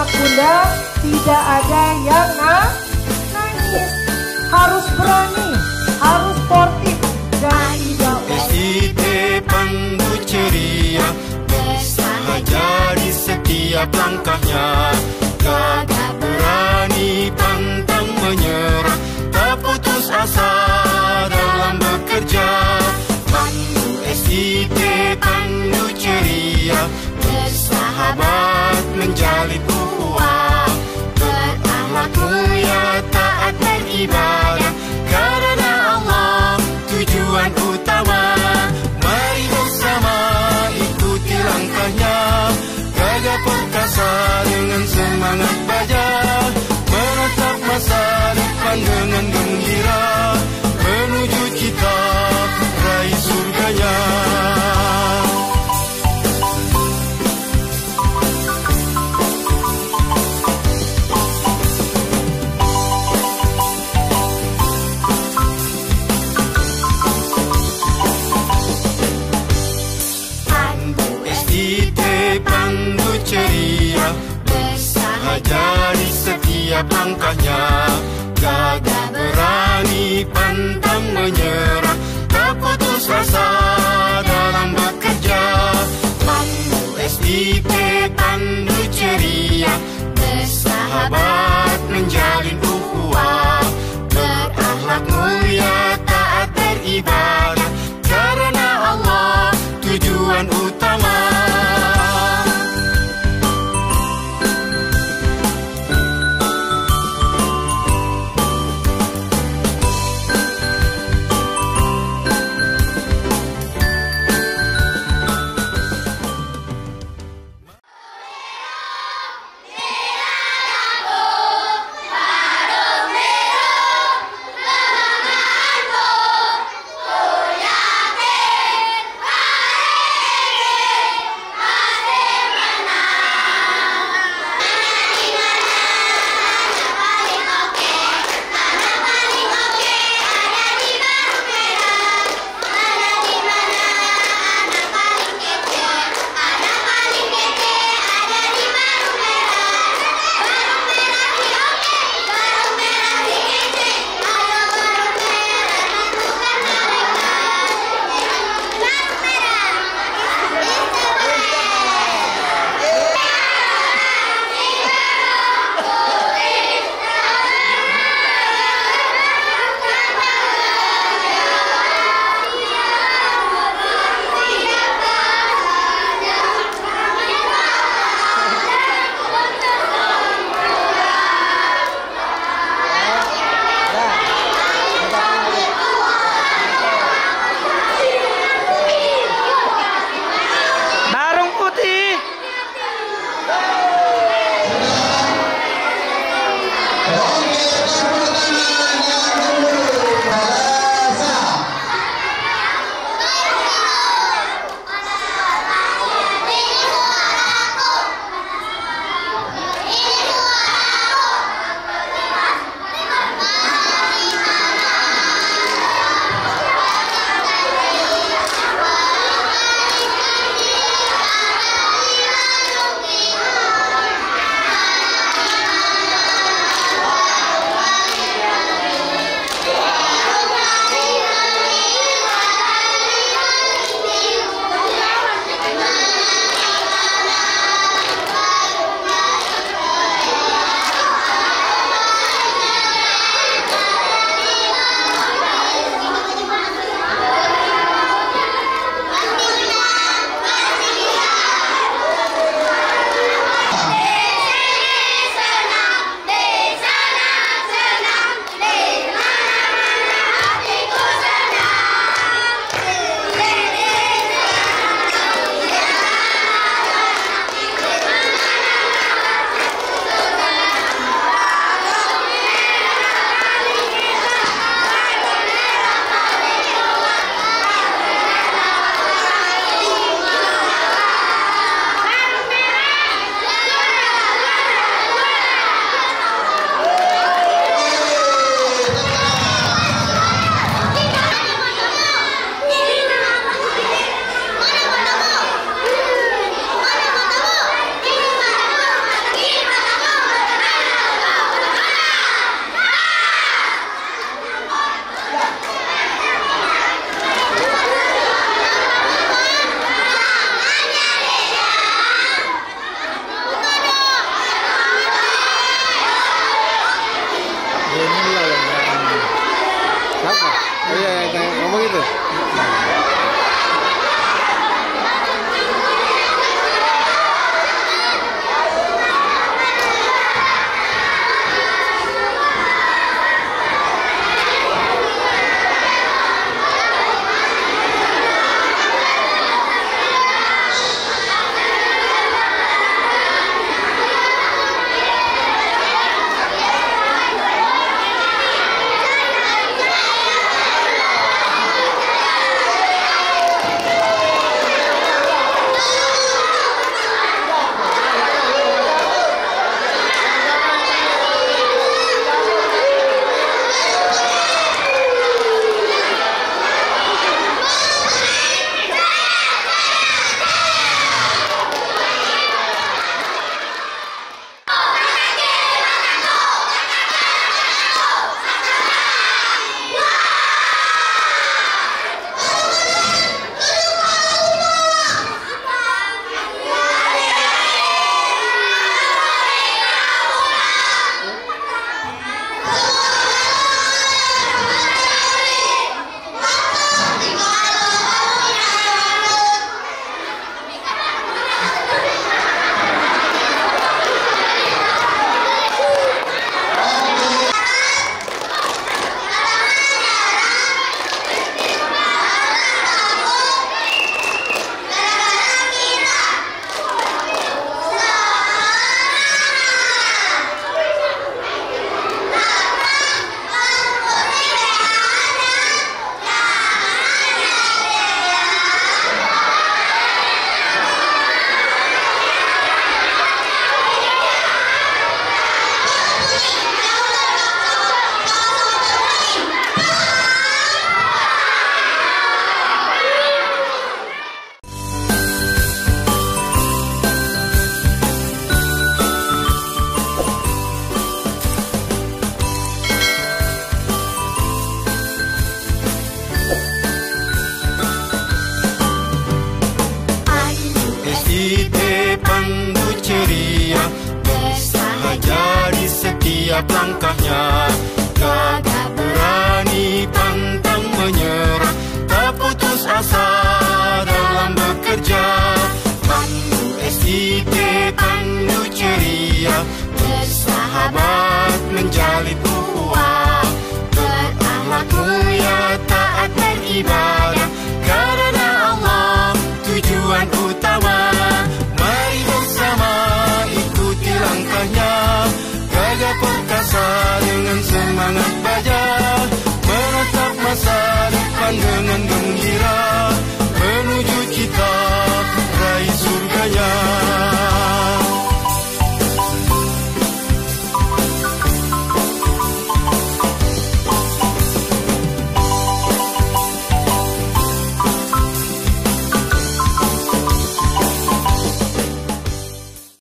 anak bunda tidak ada yang nangis. Harus berani, harus sportif dan tidak SIT Pandu ceria, bersahaja di setiap langkahnya. Gagah berani pantang menyerah, tak putus asa dalam bekerja. Pandu SIT Pandu ceria, bersahabat menjalin ukhuwah, berakhlak mulia taat beribadah karena Allah tujuan utama. Mari bersama ikuti langkahnya, gagah perkasa dengan semangat baja, menatap masa depan dengan gembira, menuju cita raih surganya. Pandu ceria, bersahaja di setiap langkahnya. Gagah berani pantang menyerah, tak putus asa dalam bekerja. Pandu SIT Pandu ceria, bersahabat menjalin ukhuwah, berakhlak mulia taat beribadah karena Allah tujuan utama. Baru biru, semangatku, pandu ceria, bersahaja di setiap langkahnya. Gagah berani, pantang menyerah, tak putus asa dalam bekerja. Pandu SIT, pandu ceria, bersahabat menjalin ukhuwah. Berakhlak mulia, taat beribadah, karena Allah tujuan utama. Mari bersama ikuti langkahnya, gagah perkasa dengan semangat